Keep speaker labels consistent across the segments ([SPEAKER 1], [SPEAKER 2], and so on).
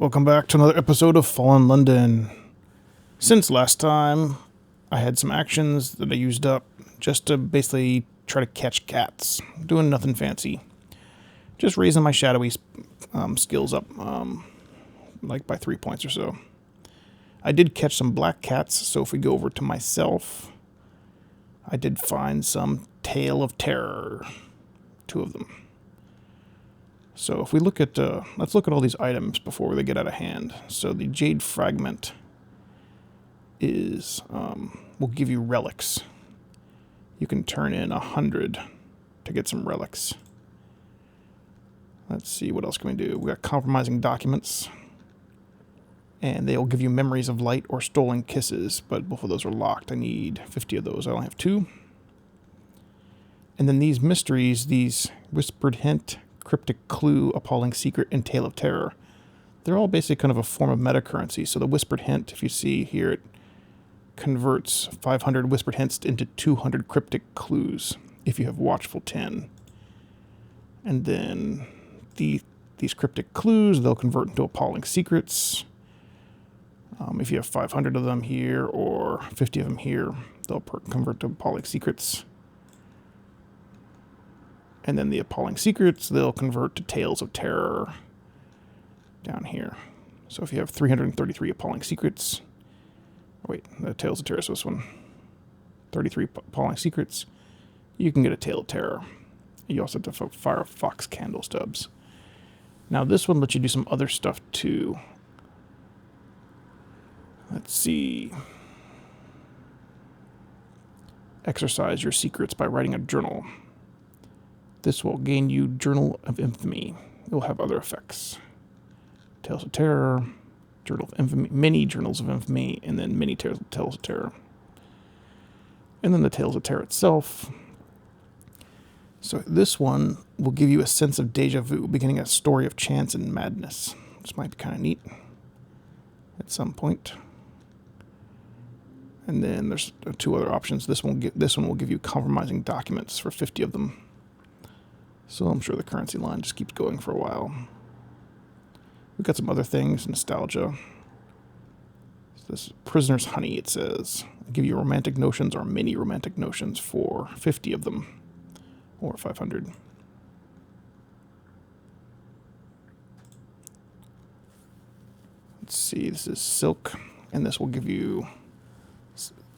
[SPEAKER 1] welcome back to another episode of Fallen London. Since last time, I had some actions that I used up just to basically try to catch cats. Doing nothing fancy. Just raising my shadowy skills up, like by 3 points or so. I did catch some black cats, so if we go over to myself, I did find some Tale of Terror. 2 of them. So if we look at, let's look at all these items before they get out of hand. So the Jade Fragment is, will give you relics. You can turn in 100 to get some relics. Let's see, what else can we do? We got Compromising Documents. And they'll give you Memories of Light or Stolen Kisses, but both of those are locked. I need 50 of those. I only have 2. And then these mysteries, these Whispered Hint, Cryptic Clue, Appalling Secret, and Tale of Terror. They're all basically kind of a form of meta currency. So the Whispered Hint, if you see here, it converts 500 Whispered Hints into 200 Cryptic Clues if you have Watchful 10. And then these Cryptic Clues, they'll convert into Appalling Secrets. If you have 500 of them here or 50 of them here, they'll convert to Appalling Secrets. And then the Appalling Secrets, they'll convert to Tales of Terror down here. So if you have 333 Appalling Secrets, oh wait, the Tales of Terror is this one. 33 Appalling Secrets, you can get a Tale of Terror. You also have to fire Fox Candle Stubs. Now this one lets you do some other stuff too. Let's see. Exercise your secrets by writing a journal. This will gain you Journal of Infamy. It will have other effects. Tales of Terror, Journal of Infamy, many Journals of Infamy, and then many Tales of Terror. And then the Tales of Terror itself. So this one will give you a sense of deja vu, beginning a story of chance and madness. This might be kind of neat at some point. And then there's 2 other options. This one will give you Compromising Documents for 50 of them. So I'm sure the currency line just keeps going for a while. We've got some other things. Nostalgia. This Prisoner's Honey, it says. Give you romantic notions or mini romantic notions for 50 of them. Or 500. Let's see, this is silk. And this will give you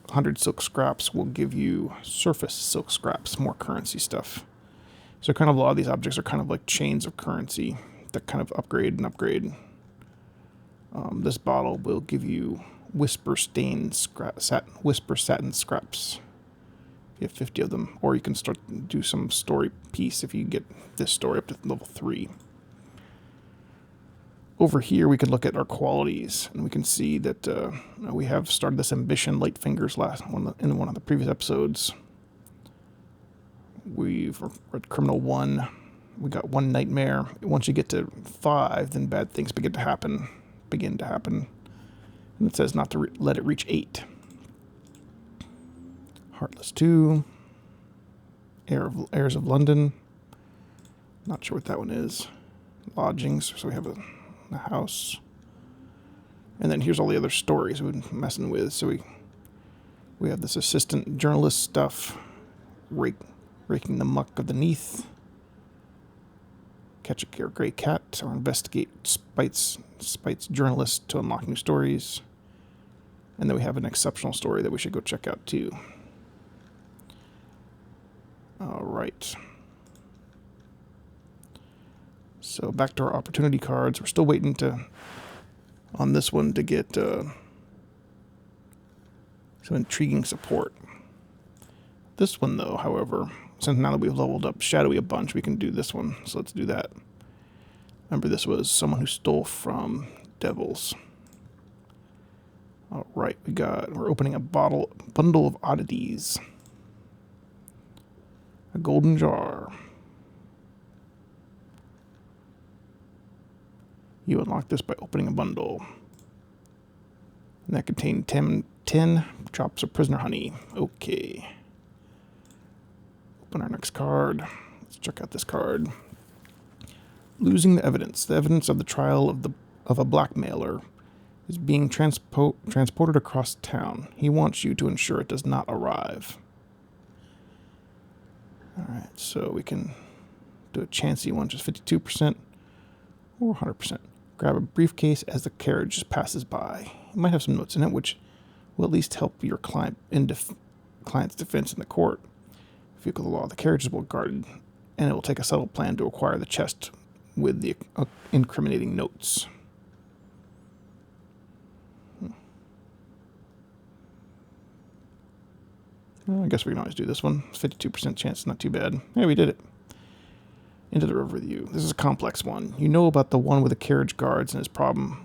[SPEAKER 1] 100 silk scraps will give you surface silk scraps, more currency stuff. So kind of a lot of these objects are kind of like chains of currency that kind of upgrade and upgrade. This bottle will give you Whisper Satin scraps. You have 50 of them, or you can start to do some story piece if you get this story up to level 3. Over here, we can look at our qualities, and we can see that we have started this ambition, Light Fingers, in one of the previous episodes. We've read Criminal 1. We got 1 Nightmare. Once you get to 5, then bad things begin to happen. And it says not to let it reach 8. Heartless 2. Heirs of London. Not sure what that one is. Lodgings. So we have a house. And then here's all the other stories we've been messing with. So we have this assistant journalist stuff. Raking the muck of the Neath. Catch a gray cat, or investigate spites journalists to unlock new stories. And then we have an exceptional story that we should go check out too. All right. So back to our opportunity cards. We're still waiting on this one to get some intriguing support. This one though, however, since now that we've leveled up Shadowy a bunch, we can do this one. So let's do that. Remember, this was someone who stole from devils. All right, we're opening a bundle of oddities. A golden jar. You unlock this by opening a bundle. And that contained 10 drops of prisoner honey. Okay. Open our next card. Let's check out this card. Losing the evidence. The evidence of the trial of a blackmailer is being transported across town. He wants you to ensure it does not arrive. Alright, so we can do a chancy one, just 52% or 100%. Grab a briefcase as the carriage passes by. It might have some notes in it, which will at least help your client's defense in the court. If you go to the law, the carriage is well guarded, and it will take a subtle plan to acquire the chest with the incriminating notes. Well, I guess we can always do this one. 52% chance, not too bad. Yeah, we did it. Into the river with you. This is a complex one. You know about the one with the carriage guards and his problem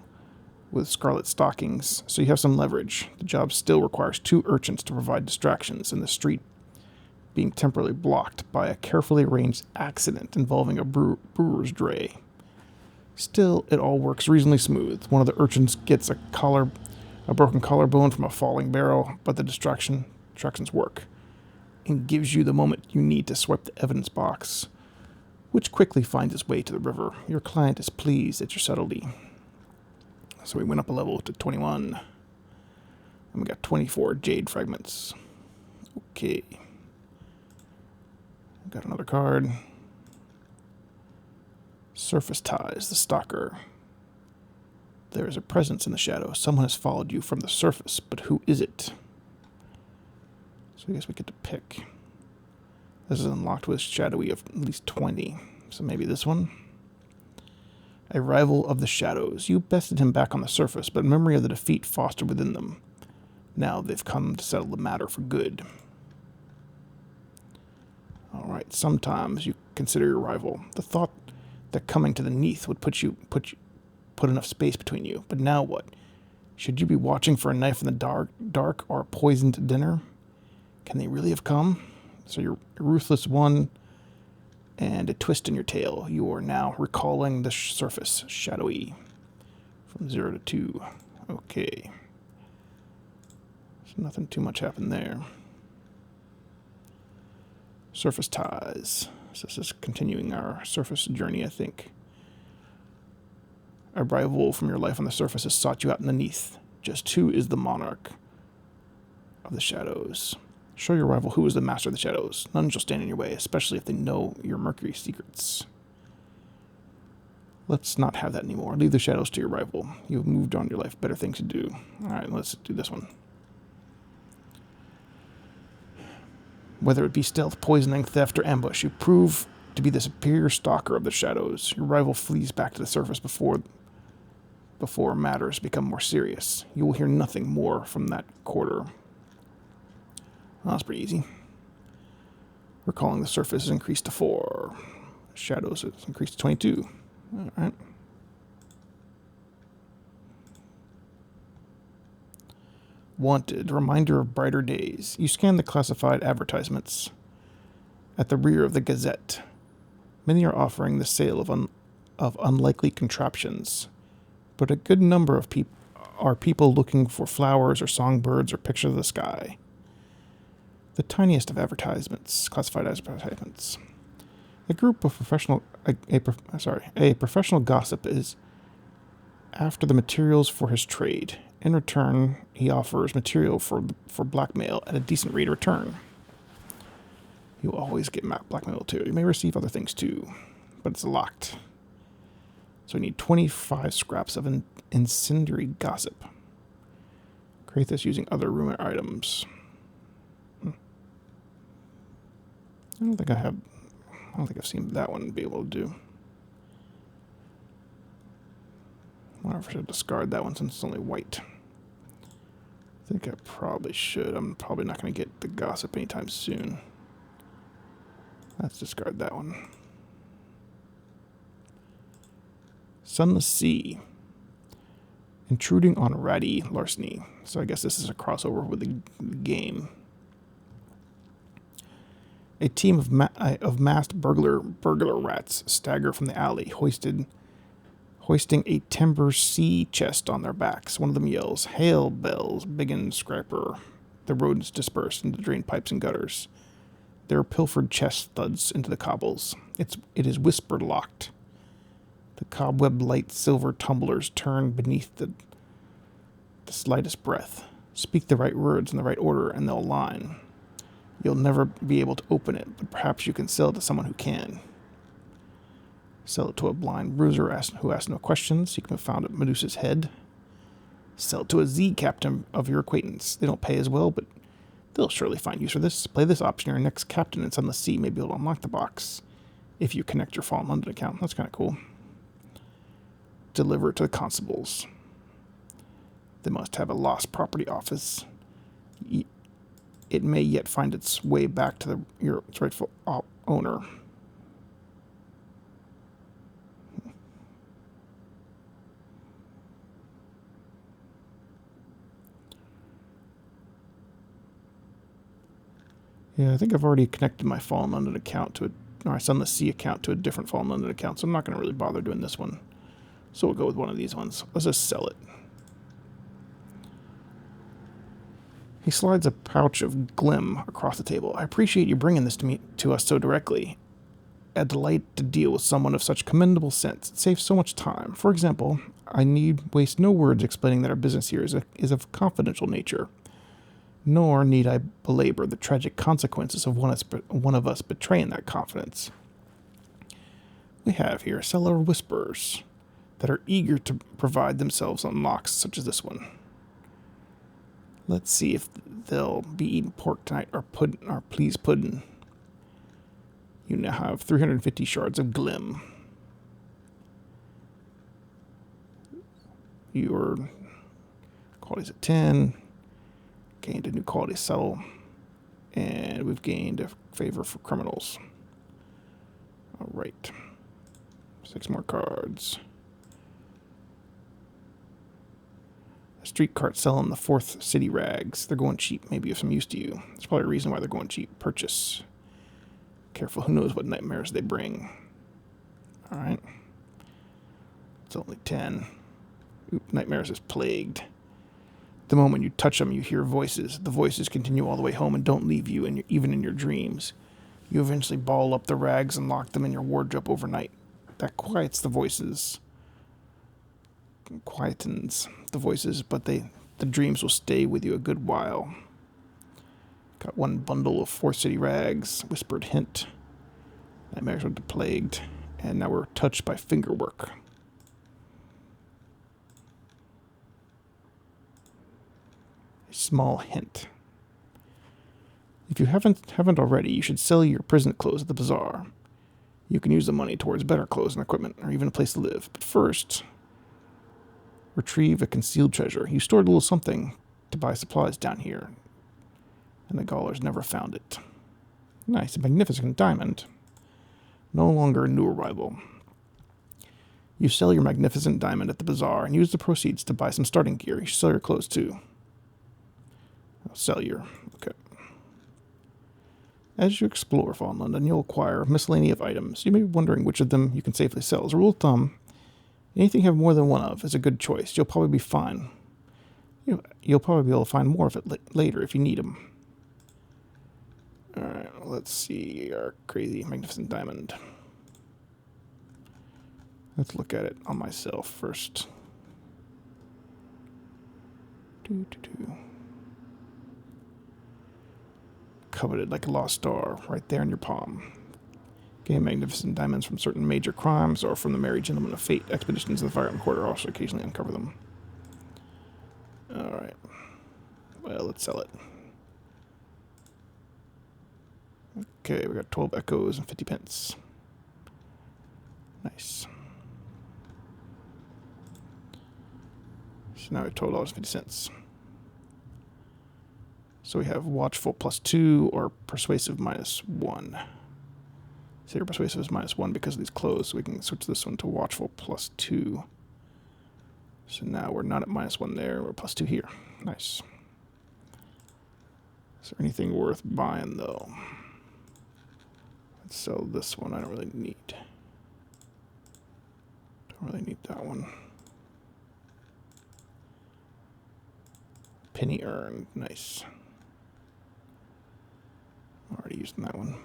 [SPEAKER 1] with scarlet stockings, so you have some leverage. The job still requires 2 urchins to provide distractions, and the street being temporarily blocked by a carefully arranged accident involving a brewer's dray. Still, it all works reasonably smooth. One of the urchins gets a broken collarbone from a falling barrel, but the distractions work and gives you the moment you need to swipe the evidence box, which quickly finds its way to the river. Your client is pleased at your subtlety. So we went up a level to 21. And we got 24 jade fragments. Okay. Got another card. Surface ties, the stalker. There is a presence in the shadow. Someone has followed you from the surface, but who is it? So I guess we get to pick. This is unlocked with shadowy of at least 20. So maybe this one. A rival of the shadows. You bested him back on the surface, but memory of the defeat fostered within them. Now they've come to settle the matter for good. Alright, sometimes you consider your rival. The thought that coming to the Neath would put enough space between you. But now what? Should you be watching for a knife in the dark or a poisoned dinner? Can they really have come? So you're ruthless one, and a twist in your tail. You are now recalling the surface, shadowy, from 0 to 2. Okay. So nothing too much happened there. Surface ties. So this is continuing our surface journey, I think. A rival from your life on the surface has sought you out underneath. Just who is the monarch of the shadows? Show your rival who is the master of the shadows. None shall stand in your way, especially if they know your Mercury secrets. Let's not have that anymore. Leave the shadows to your rival. You have moved on in your life. Better things to do. Alright, let's do this one. Whether it be stealth, poisoning, theft, or ambush, you prove to be the superior stalker of the shadows. Your rival flees back to the surface before matters become more serious. You will hear nothing more from that quarter. Well, that's pretty easy. Recalling the surface is increased to 4. Shadows is increased to 22. Alright. Wanted. Reminder of brighter days. You scan the classified advertisements at the rear of the Gazette. Many are offering the sale of unlikely contraptions, but a good number of people looking for flowers or songbirds or pictures of the sky. The tiniest of advertisements, classified advertisements. A group of professional gossip is after the materials for his trade. In return, he offers material for blackmail at a decent rate of return. You always get blackmail too. You may receive other things too, but it's locked. So we need 25 scraps of incendiary gossip. Create this using other rumor items. I don't think I've seen that one be able to do. I wonder if I should discard that one since it's only white. I think I probably should. I'm probably not going to get the gossip anytime soon. Let's discard that one. Sunless Sea. Intruding on ratty larceny. So I guess this is a crossover with the game. A team of masked burglar rats stagger from the alley, hoisting a timber sea chest on their backs. One of them yells, "Hail bells, biggin scraper." The rodents disperse into drain pipes and gutters. Their pilfered chest thuds into the cobbles. It is whispered locked. The cobweb light silver tumblers turn beneath the slightest breath. Speak the right words in the right order, and they'll align. You'll never be able to open it, but perhaps you can sell it to someone who can. Sell it to a blind bruiser who asks no questions. You can be found at Medusa's head. Sell it to a Z captain of your acquaintance. They don't pay as well, but they'll surely find use for this. Play this option. Your next captain and on the sea may be able to unlock the box if you connect your Fallen London account. That's kind of cool. Deliver it to the constables. They must have a lost property office. It may yet find its way back to your rightful owner. Yeah, I think I've already connected my Fallen London account to or Sun the Sea account to a different Fallen London account, so I'm not going to really bother doing this one. So we'll go with one of these ones. Let's just sell it. He slides a pouch of glim across the table. I appreciate you bringing this to us so directly. A delight to deal with someone of such commendable sense. It saves so much time. For example, I need waste no words explaining that our business here is of confidential nature. Nor need I belabor the tragic consequences of one of us betraying that confidence. We have here a cellar of whisperers that are eager to provide themselves unlocks such as this one. Let's see if they'll be eating pork tonight or please pudding. You now have 350 shards of glim. Your quality's at 10. Gained a new quality settle. And we've gained a favor for criminals. Alright. 6 more cards. A street cart selling the 4th city rags. They're going cheap, maybe of some use to you. There's probably a reason why they're going cheap. Purchase. Careful, who knows what nightmares they bring. Alright. It's only 10. Oop, nightmares is plagued. The moment you touch them, you hear voices. The voices continue all the way home and don't leave you, even in your dreams. You eventually ball up the rags and lock them in your wardrobe overnight. That quiets the voices. Quietens the voices, but the dreams will stay with you a good while. Got 1 bundle of 4 city rags. Whispered hint. Nightmares are plagued. And now we're touched by fingerwork. A small hint. If you haven't already, you should sell your prison clothes at the bazaar. You can use the money towards better clothes and equipment, or even a place to live. But first, retrieve a concealed treasure. You stored a little something to buy supplies down here, and the Gawlers never found it. Nice, a magnificent diamond. No longer a new arrival. You sell your magnificent diamond at the bazaar and use the proceeds to buy some starting gear. You should sell your clothes too. Sell your... Okay. As you explore Fallen London, you'll acquire a miscellany of items. You may be wondering which of them you can safely sell. As a rule of thumb, anything you have more than one of is a good choice. You'll probably be fine. You'll probably be able to find more of it later if you need them. Alright, let's see our crazy magnificent diamond. Let's look at it on myself first. Coveted like a lost star, right there in your palm. Gain magnificent diamonds from certain major crimes or from the Merry Gentlemen of Fate. Expeditions in the Fire Quarter also occasionally uncover them. Alright. Well, let's sell it. Okay, we got 12 echoes and 50 pence. Nice. So now we have $12.50. So we have Watchful +2 or Persuasive -1. So your Persuasive is -1 because of these clothes, so we can switch this one to Watchful +2. So now we're not at -1 there, we're +2 here. Nice. Is there anything worth buying, though? Let's sell this one. I don't really need. Don't really need that one. Penny earned. Nice. I'm already. already using that one.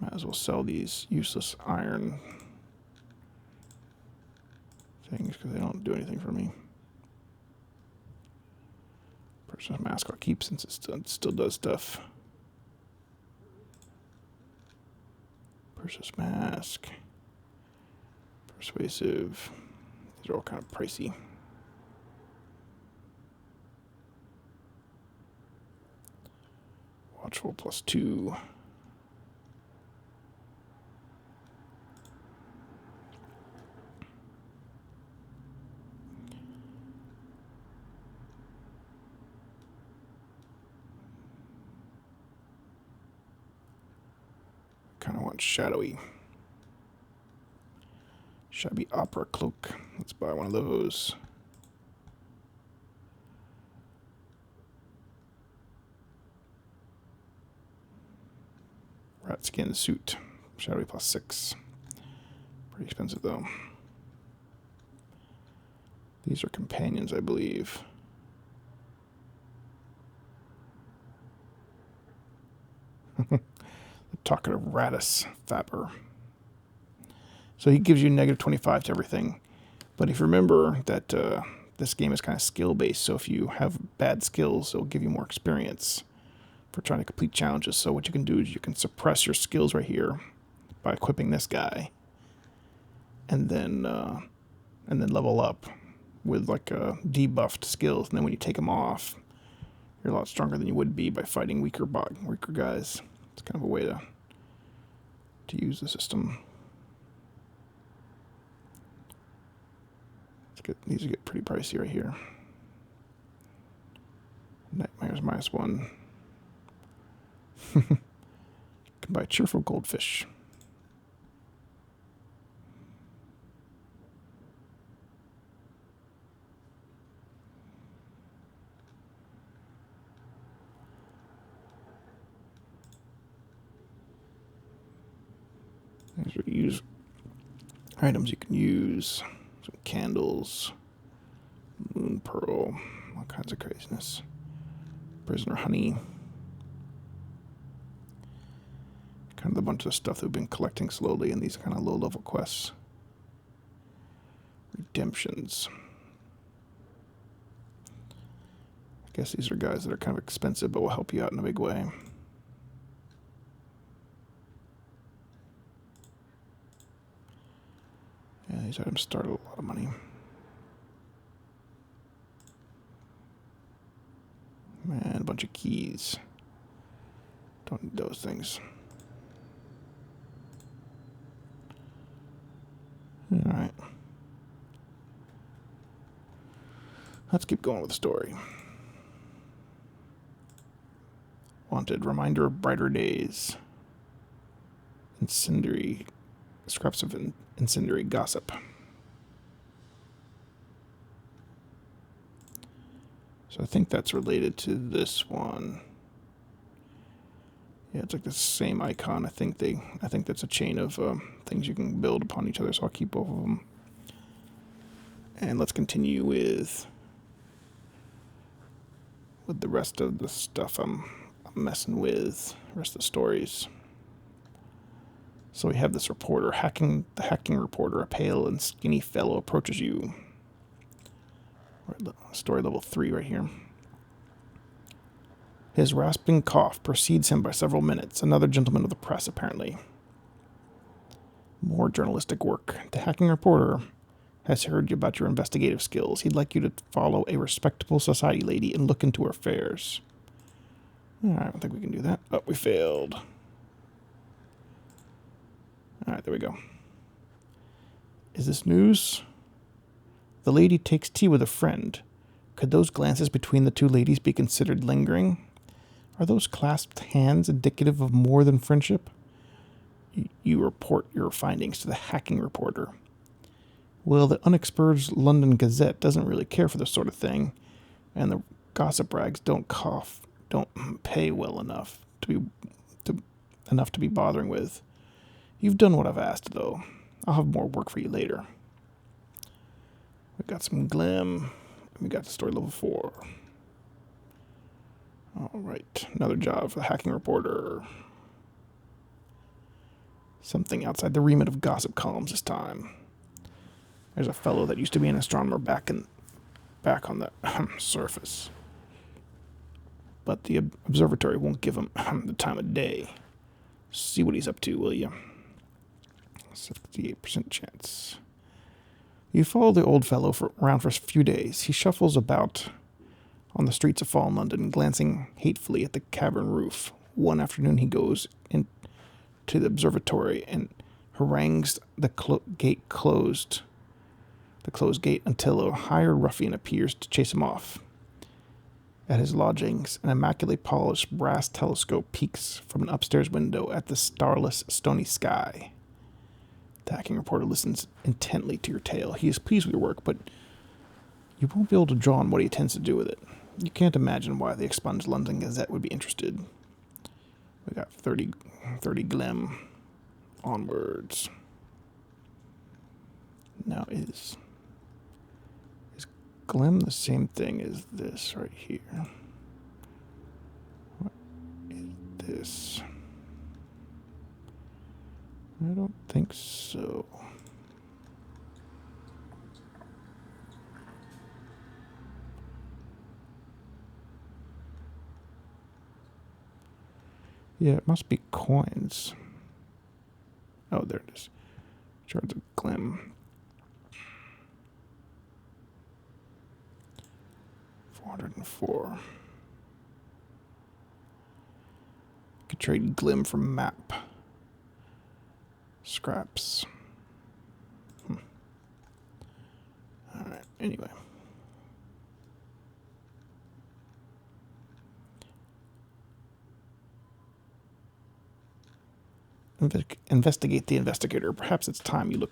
[SPEAKER 1] Might as well sell these useless iron things because they don't do anything for me. Purchase mask I'll keep since it still does stuff. Purchase mask. Persuasive. These are all kind of pricey. Watchful +2. Kind of want shadowy. Shabby opera cloak. Let's buy one of those. Rat skin suit. Shadowy +6. Pretty expensive though. These are companions, I believe. The talkative Radis Faber. So he gives you -25 to everything. But if you remember that this game is kind of skill-based, so if you have bad skills, it'll give you more experience for trying to complete challenges. So what you can do is you can suppress your skills right here by equipping this guy, and then level up with like debuffed skills. And then when you take them off, you're a lot stronger than you would be by fighting weaker guys. It's kind of a way to use the system. These get pretty pricey right here. Nightmares -1. Can buy cheerful goldfish. These are items you can use. Some candles, moon pearl, all kinds of craziness. Prisoner honey. Kind of a bunch of stuff that we've been collecting slowly in these kind of low-level quests. Redemptions. I guess these are guys that are kind of expensive but will help you out in a big way. Yeah, these items start at a lot of money. And a bunch of keys. Don't need those things. Alright. Let's keep going with the story. Wanted, reminder of brighter days. Incendiary, scraps of incendiary gossip. So I think that's related to this one. Yeah, it's like the same icon. I think that's a chain of things you can build upon each other. So I'll keep both of them. And let's continue with the rest of the stuff I'm messing with. The rest of the stories. So we have this reporter, the hacking reporter. A pale and skinny fellow approaches you. Story level 3 right here. His rasping cough precedes him by several minutes. Another gentleman of the press, apparently. More journalistic work. The hacking reporter has heard about your investigative skills. He'd like you to follow a respectable society lady and look into her affairs. I don't think we can do that. Oh, we failed. Alright, there we go. Is this news? The lady takes tea with a friend. Could those glances between the two ladies be considered lingering? Are those clasped hands indicative of more than friendship? You report your findings to the hacking reporter. Well, the unexpurged London Gazette doesn't really care for this sort of thing, and the gossip rags don't pay well enough to be bothering with. You've done what I've asked, though. I'll have more work for you later. We got some glim, and we got the story level 4. All right, another job for the hacking reporter. Something outside the remit of gossip columns this time. There's a fellow that used to be an astronomer back on the surface. But the observatory won't give him the time of day. See what he's up to, will you? 68% chance. You follow the old fellow around for a few days. He shuffles about on the streets of fallen London, glancing hatefully at the cavern roof. One afternoon he goes into the observatory and harangues the closed gate until a hired ruffian appears to chase him off. At his lodgings, an immaculately polished brass telescope peeks from an upstairs window at the starless, stony sky. The hacking reporter listens intently to your tale. He is pleased with your work, but you won't be able to draw on what he intends to do with it. You can't imagine why the expunged London Gazette would be interested. We got 30 glim onwards. Now is glim the same thing as this right here? What is this? I don't think so. Yeah, it must be coins. Oh, there it is. Shards of glim. 404. Could trade glim for map. Scraps. Alright, anyway. Investigate the investigator. Perhaps it's time you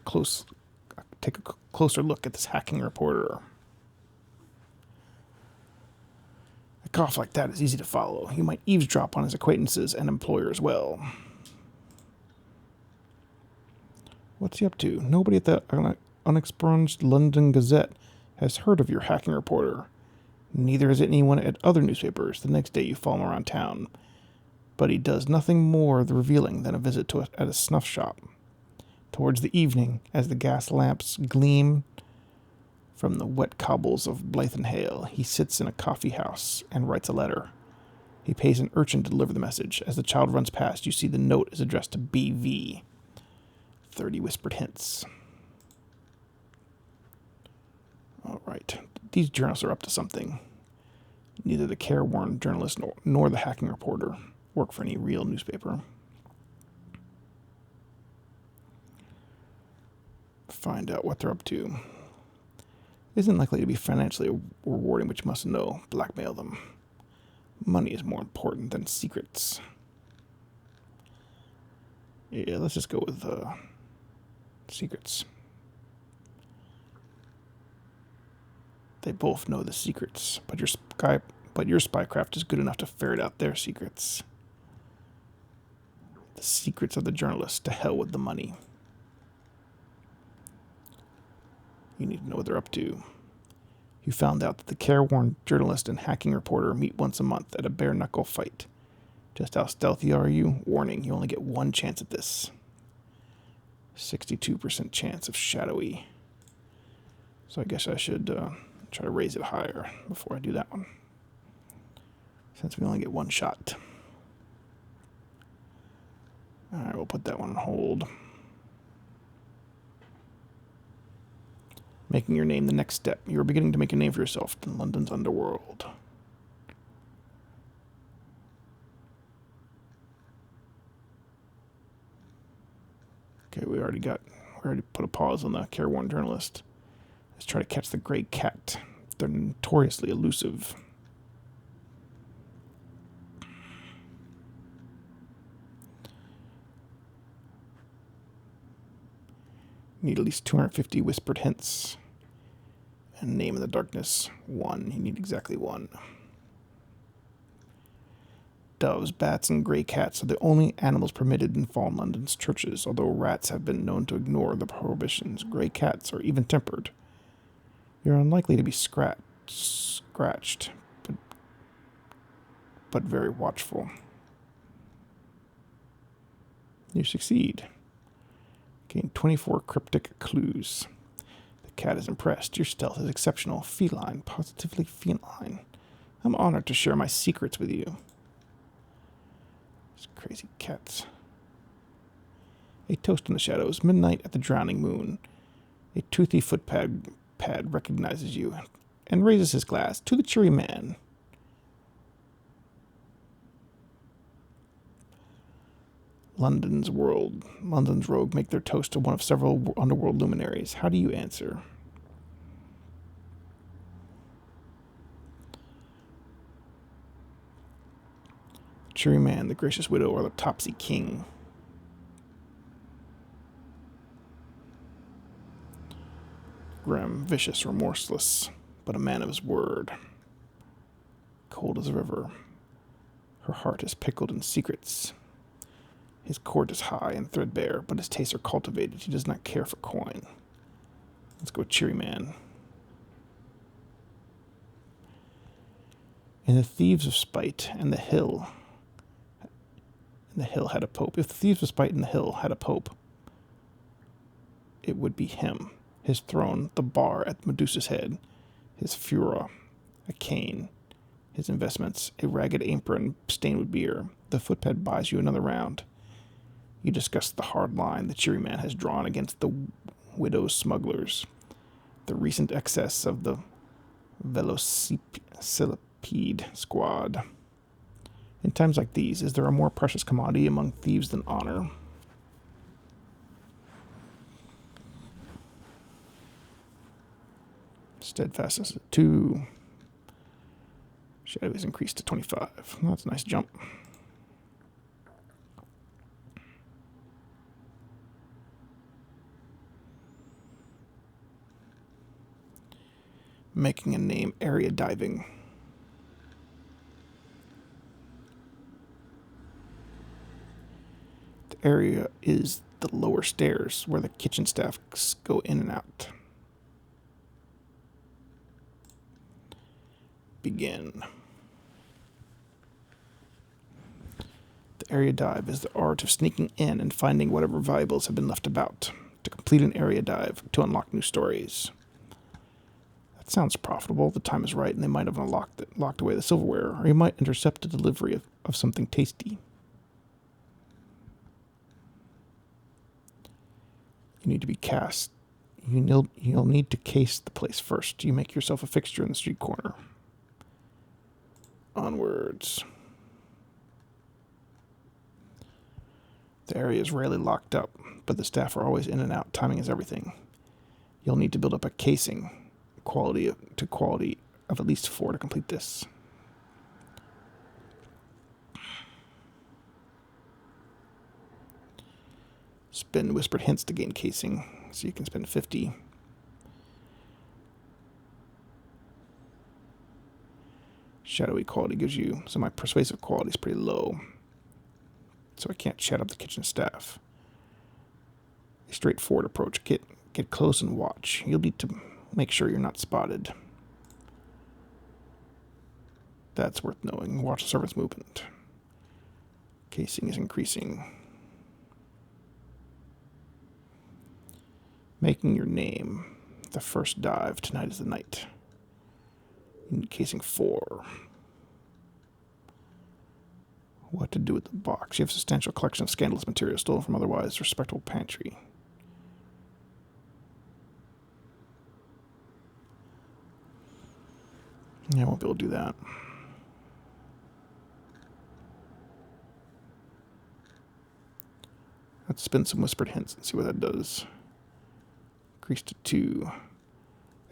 [SPEAKER 1] take a closer look at this hacking reporter. A cough like that is easy to follow. You might eavesdrop on his acquaintances and employer as well. What's he up to? Nobody at the unexpunged London Gazette has heard of your hacking reporter. Neither has anyone at other newspapers. The next day you follow him around town. But he does nothing more revealing than a visit at a snuff shop. Towards the evening, as the gas lamps gleam from the wet cobbles of Blythenhale, he sits in a coffee house and writes a letter. He pays an urchin to deliver the message. As the child runs past, you see the note is addressed to B.V. 30 whispered hints. All right. These journalists are up to something. Neither the careworn journalist nor the hacking reporter work for any real newspaper. Find out what they're up to. Isn't likely to be financially rewarding, but you must know. Blackmail them. Money is more important than secrets. Yeah, let's just go with secrets. They both know the secrets, but your spycraft is good enough to ferret out their secrets. The secrets of the journalists. To hell with the money. You need to know what they're up to. You found out that the careworn journalist and hacking reporter meet once a month at a bare-knuckle fight. Just how stealthy are you? Warning, you only get one chance at this. 62% chance of shadowy. So I guess I should try to raise it higher before I do that one, since we only get one shot. Alright, we'll put that one on hold. Making your name the next step. You are beginning to make a name for yourself in London's underworld. Okay, we already put a pause on the careworn journalist. Let's try to catch the gray cat. They're notoriously elusive. Need at least 250 whispered hints. And name in the darkness. 1. You need exactly 1. Doves, bats, and gray cats are the only animals permitted in fallen London's churches, although rats have been known to ignore the prohibitions. Gray cats are even-tempered. You're unlikely to be scratched, but very watchful. You succeed. Gain 24 cryptic clues. The cat is impressed. Your stealth is exceptional. Feline. Positively feline. I'm honored to share my secrets with you. These crazy cats. A toast in the shadows. Midnight at the drowning moon. A toothy footpad recognizes you and raises his glass. To the cheery man. London's rogue make their toast to one of several underworld luminaries. How do you answer? Cheery man, the gracious widow, or the topsy king. Grim, vicious, remorseless, but a man of his word. Cold as a river. Her heart is pickled in secrets. His court is high and threadbare, but his tastes are cultivated. He does not care for coin. Let's go cheery man. In the thieves of spite and the hill had a pope. If the thieves of spite and the hill had a pope, it would be him. His throne, the bar at Medusa's head. His furor, a cane. His investments, a ragged apron stained with beer. The footpad buys you another round. You discuss the hard line the cheery man has drawn against the widow's smugglers. The recent excess of the Velocipede squad. In times like these, is there a more precious commodity among thieves than honor? Steadfastness at 2. Shadow is increased to 25. That's a nice jump. Making a name, area diving. The area is the lower stairs where the kitchen staff go in and out. Begin. The area dive is the art of sneaking in and finding whatever valuables have been left about. To complete an area dive, to unlock new stories. That sounds profitable. The time is right, and they might have locked away the silverware, or you might intercept the delivery of something tasty. You need to be cast. You'll need to case the place first. You make yourself a fixture in the street corner. Onwards. The area is rarely locked up, but the staff are always in and out. Timing is everything. You'll need to build up a casing quality of at least 4 to complete this. Spend whispered hints to gain casing, so you can spend 50. Shadowy quality gives you, so my persuasive quality is pretty low, so I can't chat up the kitchen staff. A straightforward approach. Get close and watch. You'll need to make sure you're not spotted. That's worth knowing. Watch the servant's movement. Casing is increasing. Making your name. The first dive. Tonight is the night. You need casing 4. What to do with the box? You have a substantial collection of scandalous material stolen from otherwise respectable pantry. Yeah, I won't be able to do that. Let's spin some whispered hints and see what that does. Increase to 2.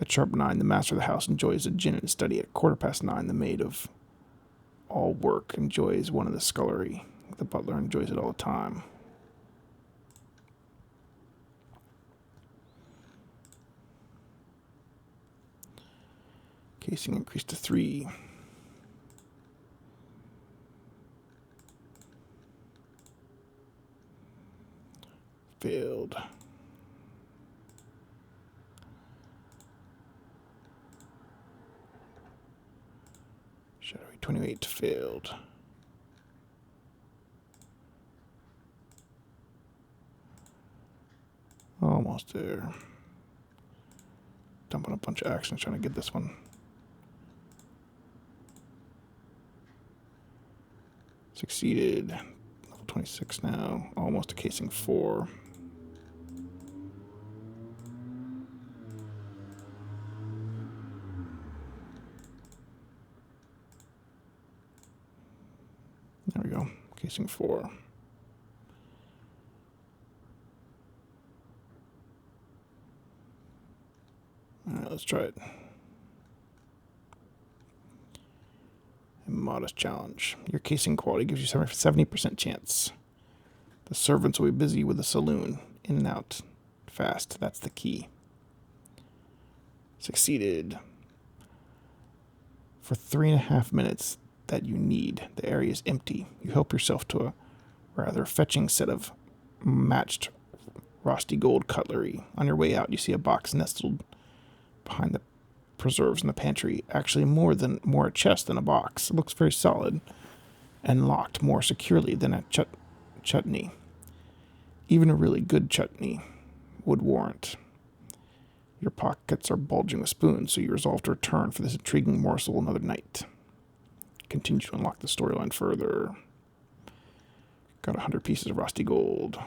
[SPEAKER 1] At sharp 9, the master of the house enjoys a gin in his study. At 9:15, the maid of all work enjoys one in the scullery. The butler enjoys it all the time. Casing increased to 3. Failed. Shadowy 28 failed. Almost there. Dumping a bunch of actions trying to get this one. Succeeded. Level 26 now. Almost to casing 4. There we go. Casing 4. Alright, let's try it. A modest challenge. Your casing quality gives you 70% chance. The servants will be busy with the saloon. In and out. Fast. That's the key. Succeeded. For 3.5 minutes that you need, the area is empty. You help yourself to a rather fetching set of matched rusty gold cutlery. On your way out, you see a box nestled behind the preserves in the pantry. Actually, more a chest than a box. It looks very solid and locked more securely than a chutney. Even a really good chutney would warrant. Your pockets are bulging with spoons, so you resolve to return for this intriguing morsel another night. Continue to unlock the storyline further. Got 100 pieces of rusty gold.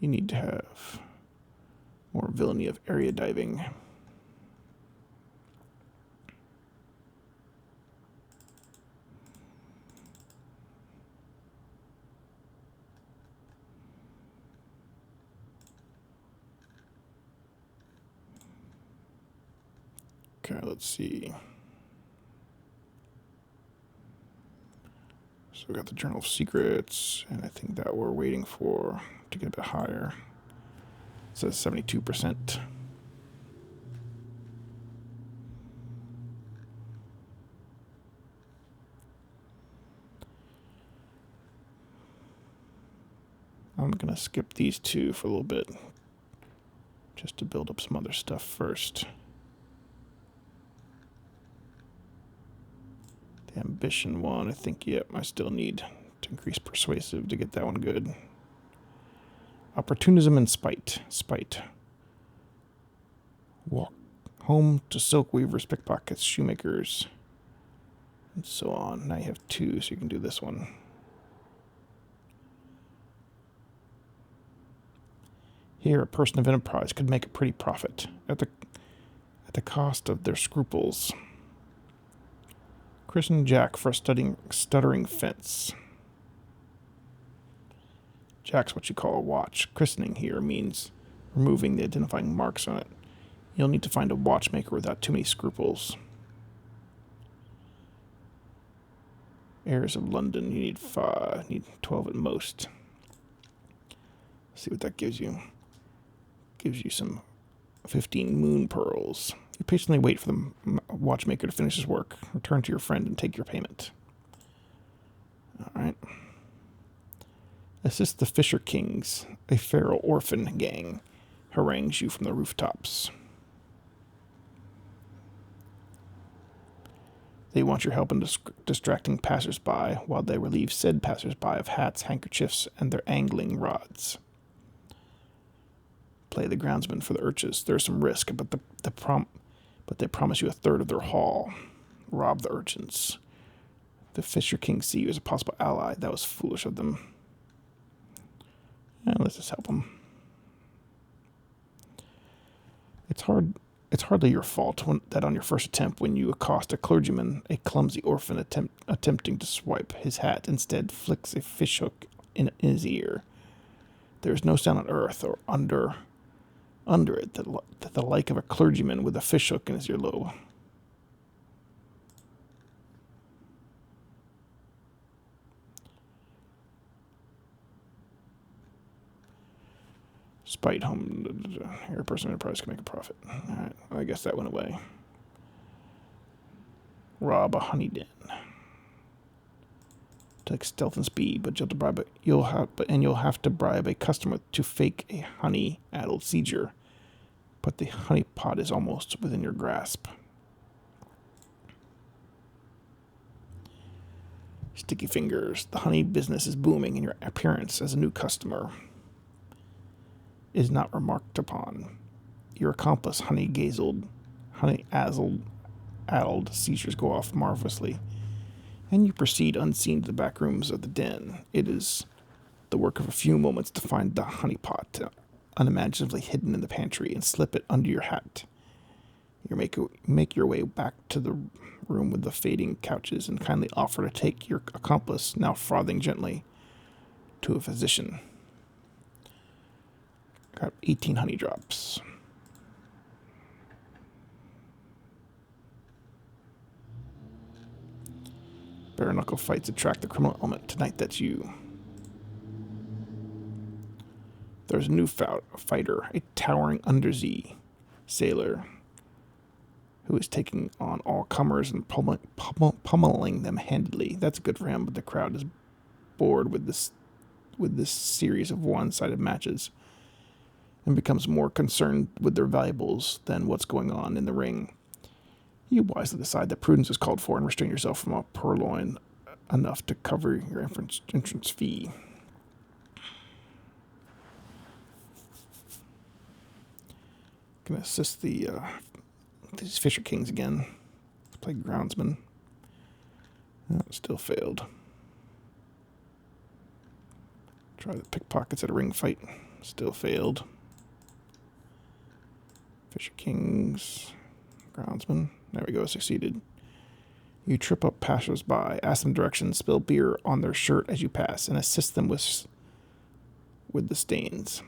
[SPEAKER 1] You need to have more villainy of area diving. Okay, let's see. So we got the Journal of Secrets, and I think that we're waiting for to get a bit higher. It says 72%. I'm going to skip these two for a little bit, just to build up some other stuff first. The ambition one, I think, yep, I still need to increase persuasive to get that one good. Opportunism and spite. Spite. Walk home to silk weavers, pickpockets, shoemakers, and so on. Now you have 2, so you can do this one. Here, a person of enterprise could make a pretty profit at the cost of their scruples. Christen Jack for a stuttering fence. Jack's what you call a watch. Christening here means removing the identifying marks on it. You'll need to find a watchmaker without too many scruples. Heirs of London, you need 5, need 12 at most. Let's see what that gives you. Gives you some 15 moon pearls. You patiently wait for the watchmaker to finish his work. Return to your friend and take your payment. Alright. Assist the Fisher Kings, a feral orphan gang, harangues you from the rooftops. They want your help in distracting passers-by while they relieve said passers-by of hats, handkerchiefs, and their angling rods. Play the groundsman for the urchins. There's some risk, but they promise you a third of their haul. Rob the urchins. The Fisher Kings see you as a possible ally. That was foolish of them. Let's just help them. It's hardly your fault that on your first attempt, when you accost a clergyman, a clumsy orphan attempting to swipe his hat instead flicks a fishhook in his ear. There is no sound on earth or under it that the like of a clergyman with a fishhook in his earlobe. Spite home. Here, a person of enterprise can make a profit. Alright, well, I guess that went away. Rob a honey den. Take stealth and speed, but you'll have to bribe a customer to fake a honey-addled seizure. But the honey pot is almost within your grasp. Sticky fingers. The honey business is booming, and your appearance as a new customer is not remarked upon. Your accomplice, addled seizures go off marvelously, and you proceed unseen to the back rooms of the den. It is the work of a few moments to find the honey pot, unimaginatively hidden in the pantry, and slip it under your hat. You make your way back to the room with the fading couches and kindly offer to take your accomplice, now frothing gently, to a physician. Got 18 honey drops. Bare knuckle fights attract the criminal element. Tonight, that's you. There's a new fighter, a towering undersea sailor, who is taking on all comers and pummeling them handedly. That's good for him, but the crowd is bored with this series of one-sided matches and becomes more concerned with their valuables than what's going on in the ring. You wisely decide that prudence is called for and restrain yourself from a purloin enough to cover your entrance fee. Gonna assist these Fisher Kings again. Play groundsman. Still failed. Try the pickpockets at a ring fight. Still failed. Fisher Kings. Groundsman. There we go, succeeded. You trip up passers-by, ask them directions, spill beer on their shirt as you pass, and assist them with the stains.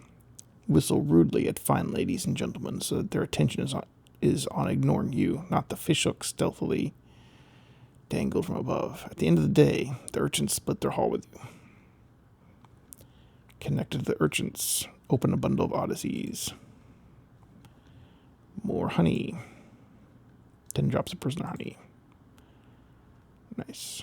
[SPEAKER 1] Whistle rudely at fine ladies and gentlemen so that their attention is on ignoring you, not the fishhook stealthily dangled from above. At the end of the day, the urchins split their haul with you. Connected to the urchins, open a bundle of odysseys. More honey. 10 drops of prisoner honey. Nice.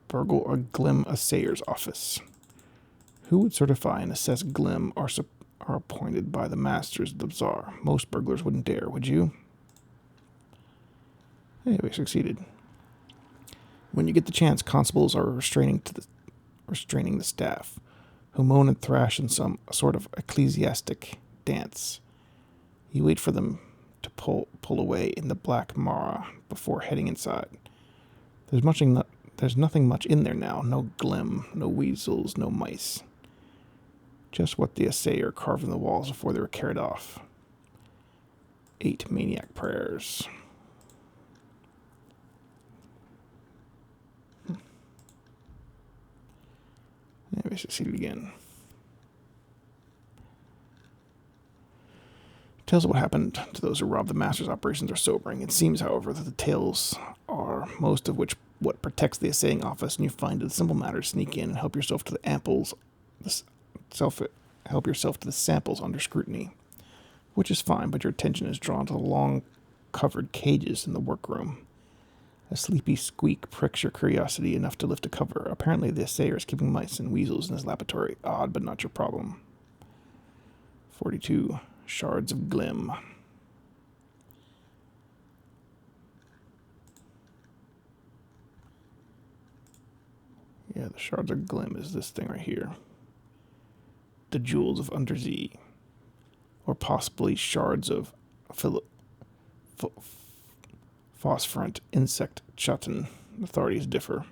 [SPEAKER 1] Burgle or Glim Assayer's office. Who would certify and assess Glim are appointed by the masters of the bazaar. Most burglars wouldn't dare, would you? Hey, we succeeded. When you get the chance, constables are restraining the staff, who moan and thrash in some sort of ecclesiastic dance. You wait for them to pull away in the black mara before heading inside. There's nothing much in there now. No glim, no weasels, no mice. Just what the assayer carved in the walls before they were carried off. 8 maniac prayers. Maybe I succeeded again. Tales of what happened to those who robbed the master's operations are sobering. It seems, however, that the tales are most of which what protects the assaying office, and you find it a simple matter to sneak in and help yourself to the samples under scrutiny, which is fine, but your attention is drawn to the long covered cages in the workroom. A sleepy squeak pricks your curiosity enough to lift a cover. Apparently the assayer is keeping mice and weasels in his laboratory. Odd, but not your problem. 42 shards of glim. Yeah, the shards of glim is this thing right here. The jewels of undersea. Or possibly shards of phosphorant insect chutton. Authorities differ.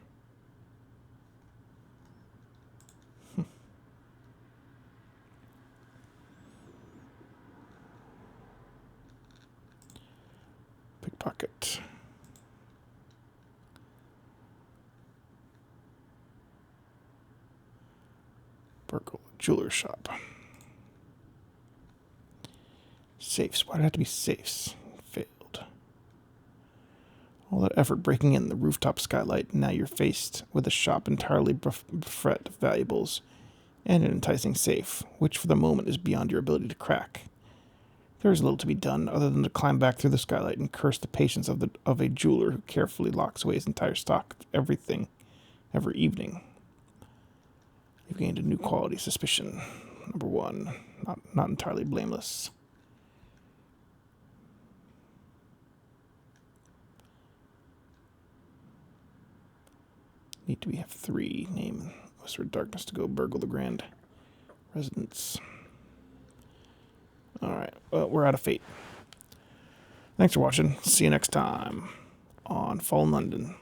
[SPEAKER 1] Pickpocket. Burgle, jeweler's shop. Safes. Why did it have to be safes? Failed. All that effort breaking in the rooftop skylight, and now you're faced with a shop entirely bereft of valuables and an enticing safe, which for the moment is beyond your ability to crack. There is little to be done other than to climb back through the skylight and curse the patience of a jeweler who carefully locks away his entire stock of everything every evening. You've gained a new quality, suspicion. Number 1. Not entirely blameless. Need to have 3. Name Whisper Darkness to go burgle the Grand Residence. Alright, well, we're out of fate. Thanks for watching. See you next time on Fallen London.